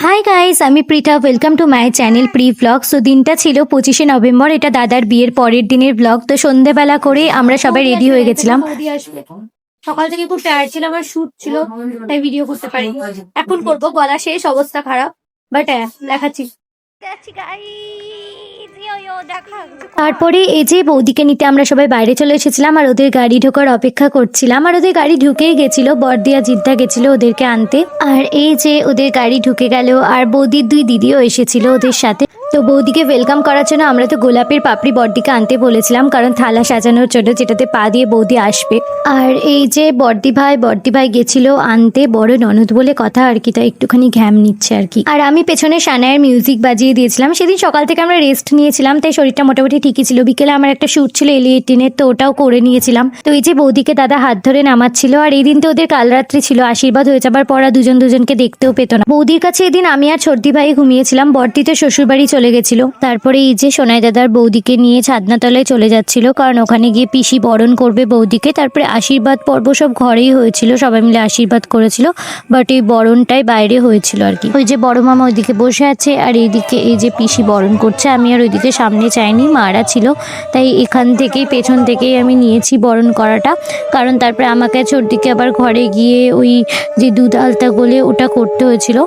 Hi guys, আমি Prita. Welcome to my channel pre blog. So দিনটা ছিল 25শে নভেম্বর, এটা দাদার বিয়ের পরের দিনের ব্লগ। তো সন্ধেবেলা করে আমরা সবাই রেডি হয়ে গেছিলাম। সকাল থেকে খুব টায়ার্ড ছিল, আমার শুট ছিল, তাই ভিডিও করতে পারি। এখন করবো, গলা শেষ, অবস্থা খারাপ, বাট দেখাচ্ছি। তারপরে এই যে বৌদিকে নিতে আমরা সবাই বাইরে চলে এসেছিলাম আর ওদের গাড়ি ঢোকার অপেক্ষা করছিলাম। আর ওদের গাড়ি ঢুকেই গেছিল, বড়দিয়া জিদ্দা গেছিল ওদেরকে আনতে। আর এই যে ওদের গাড়ি ঢুকে গেল আর বৌদির দুই দিদিও এসেছিল ওদের সাথে। তো বৌদিকে ওয়েলকাম করার জন্য আমরা তো গোলাপের পাপড়ি বড়দিকে আনতে বলেছিলাম, কারণ থালা সাজানোর জন্য, যেটাতে পা দিয়ে বৌদি আসবে। আর এই যে বড়দি ভাই গেছিল আনতে, বড় ননদ বলে কথা আর কি, তাই একটুখানি ঘ্যাম নিচ্ছে আর কি। আর আমি পেছনে সানায়ের মিউজিক বাজিয়ে দিয়েছিলাম। সেদিন সকাল থেকে আমরা রেস্ট নিয়েছিলাম, তাই শরীরটা মোটামুটি ঠিকই ছিল। বিকেলে আমার একটা শুট ছিল এলিয়েটিনের, তো ওটাও করে নিয়েছিলাম। তো এই যে বৌদিকে দাদা হাত ধরে নামাচ্ছিল। আর এই দিন তো ওদের কাল রাত্রি ছিল, আশীর্বাদ হয়ে যাবার পর দুজনকে দেখতেও পেত না। বৌদির কাছে এদিন আমি আর ছোটদি ভাই ঘুমিয়েছিলাম। বড়দিতে শ্বশুর বাড়ি চলে গেছিল। তারপরে এই যে সোনাই দাদার বৌদিকে নিয়ে ছাদনাতলায় চলে যাচ্ছিল, কারণ ওখানে গিয়ে পিসি বরণ করবে বৌদিকে। তারপরে আশীর্বাদ পর্ব সব ঘরেই হয়েছিল, সবাই মিলে আশীর্বাদ করেছিল, বাট এই বরণটাই বাইরে হয়েছিল আর কি। ওই যে বড় মামা ওইদিকে বসে আছে আর এইদিকে এই যে পিসি বরণ করছে। আমি আর ওইদিকে সামনে চাইনি, মারা ছিল, তাই এখান থেকেই পেছন থেকেই আমি নিয়েছি বরণ করাটা। কারণ তারপরে আমাকে ছোটদিকে আবার ঘরে গিয়ে ওই যে দুধ আলতা গলে ওটা করতে হয়েছিল।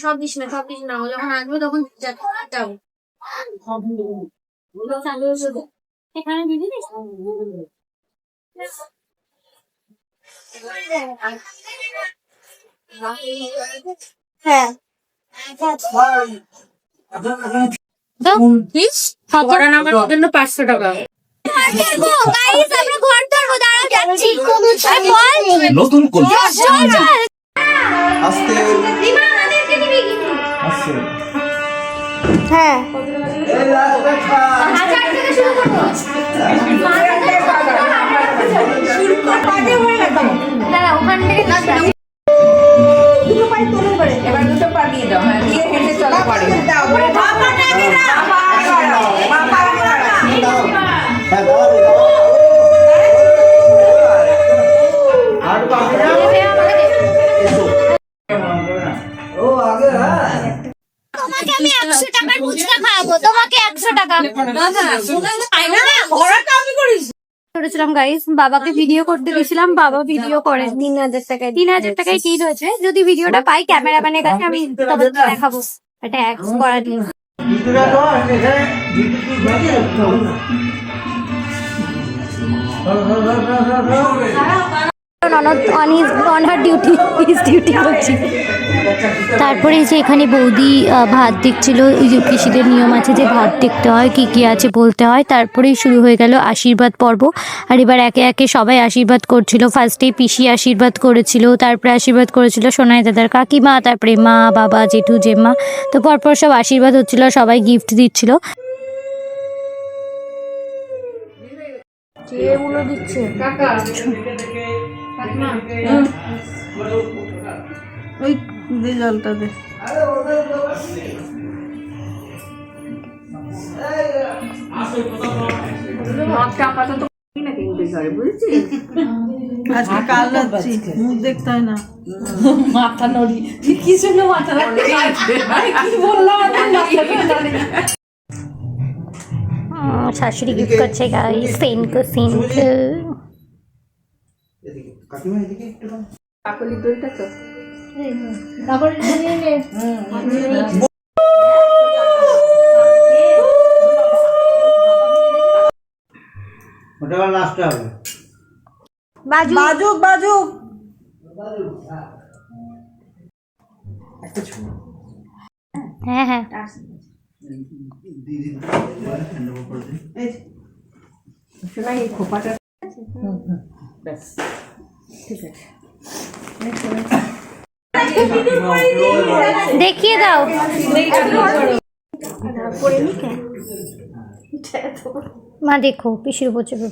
সব দিস না, ও যখন আসবে তখন যাবো। এখানে দিদি হ্যাঁ আমার জন্য 500 টাকা। নতুন হ্যাঁ ওখান থেকে এবার দুটো পা দিয়ে দাও, হ্যাঁ দিয়ে হেঁটে চলা পড়ে। তোমাকে আমি 100 টাকার ফুচকা খাওয়াবো, তোমাকে 100 টাকা করেছিলাম গাইস। বাবাকে ভিডিও করতে দিয়েছিলাম, বাবা ভিডিও করে 3000 টাকায় ঠিক হয়েছে। যদি ভিডিওটা পাই ক্যামেরাম্যানের কাছে, আমি তবে দেখাবো। এটা অ্যাক্স করা দিন। তারপরে যে এখানে বৌদি ভাত দেখছিল। ওই যে পিসিদের নিয়ম আছে যে ভাত দেখতে হয়, কি কি আছে বলতে হয়। তারপরেই শুরু হয়ে গেল আশীর্বাদ পর্ব। আর এবার একে একে সবাই আশীর্বাদ করছিল। ফার্স্টে পিসি আশীর্বাদ করেছিল, তারপরে আশীর্বাদ করেছিল সোনাই দাদার কাকিমা, তারপরে মা, বাবা, জেঠু, জেম্মা। তো পরপর সব আশীর্বাদ হচ্ছিল, সবাই গিফট দিচ্ছিল। দিচ্ছে ওই দে জলটা দে। আজকে কাল যাচ্ছি, মুখ দেখতে হয় না। মাথা নড়ি কি জন্য মাথা কি বললাম শাশুড়ি গিফট করছে গাইস। সেনকো কাকলি দইটা তো বাজুক বাজুক। হ্যাঁ হ্যাঁ খোপাটা দেখিয়ে দাও। মা দেখো পিসির উপর চেপে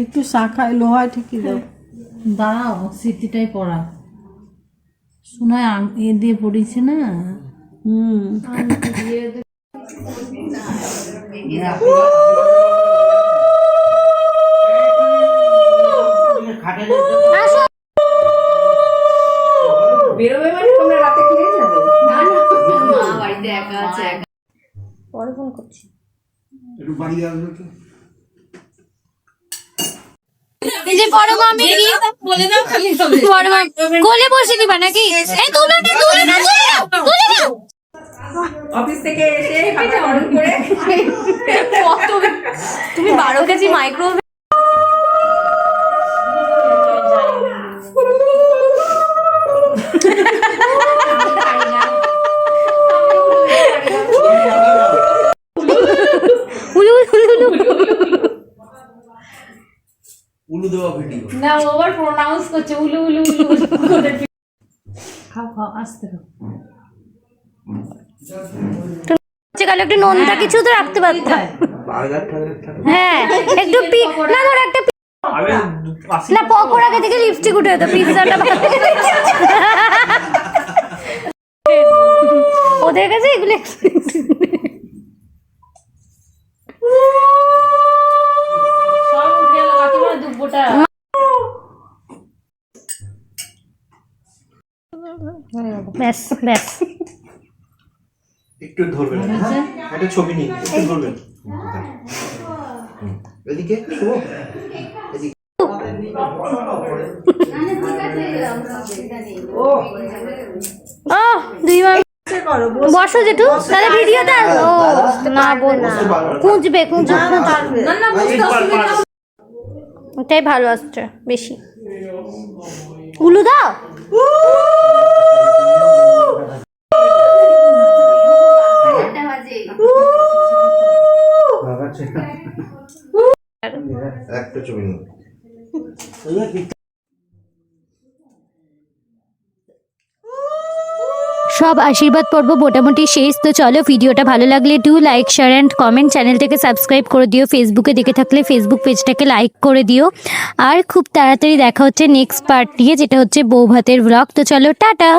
একটু শাখায় লোহায় ঠিকই দাও। দাঁড়াও, স্মৃতিটাই পড়া শোনায় এ দিয়ে পড়েছে না। বেরোবে মানে তোমরা রাতে খেয়ে যাবে? না না মা বাড়িতে একা আছে একা। পরে ফোন করছি। একটু বাড়ি আসবে তো। এই যে বড় মামি বলে দাও খালি হবে। বড় মামি কোলে বসে দিবা নাকি? এই তুলে না তুলে না তুলে না। অফিস থেকে এসে খাবার অর্ডার করে কত তুমি 12 কেজি মাইক্রোওয়েভ উলু উলু উলু। উলু দেওয়া ভিডিও। না ওভার প্রোনাউন্স করছে উলু উলু উলু করে। খাও খাও আস্তে খাও। গেল একটু নোনতা কিছু তো রাখতে পারতাম। বার্গার থাকে। হ্যাঁ একটু না ধর একটা আমি না পকোড়া খেতে গিয়ে লিপস্টিক উঠে যেত পিৎজাটা ওদের কাছে এগুলো সব উঠে গেল কাকিমা দুব্বোটা। ব্যাস ব্যাস একটু ধরবেন, হ্যাঁ একটা ছবি নিন, একটু ধরবেন। এদিকে শুভ, এদিকে। ও দুই মাস বসো যেটু তাহলে ভিডিওটা ও না বল না খুঁজবে খুঁজবে না না বুঝতে অসুবিধা হবে। ওটাই ভালো আসছে বেশি উলু দাও একটা ছবি নিন। সব আশীর্বাদ পর্ব মোটামুটি শেষ। তো চলো ভিডিওটা ভালো লাগলে do like share and comment, চ্যানেলটাকে সাবস্ক্রাইব করে দিও, ফেসবুকে দেখে থাকলে ফেসবুক পেজটাকে লাইক করে দিও। আর খুব তাড়াতাড়ি দেখা হচ্ছে নেক্সট পার্ট নিয়ে, যেটা হচ্ছে বউ ভাতের ব্লগ। তো চলো টাটা।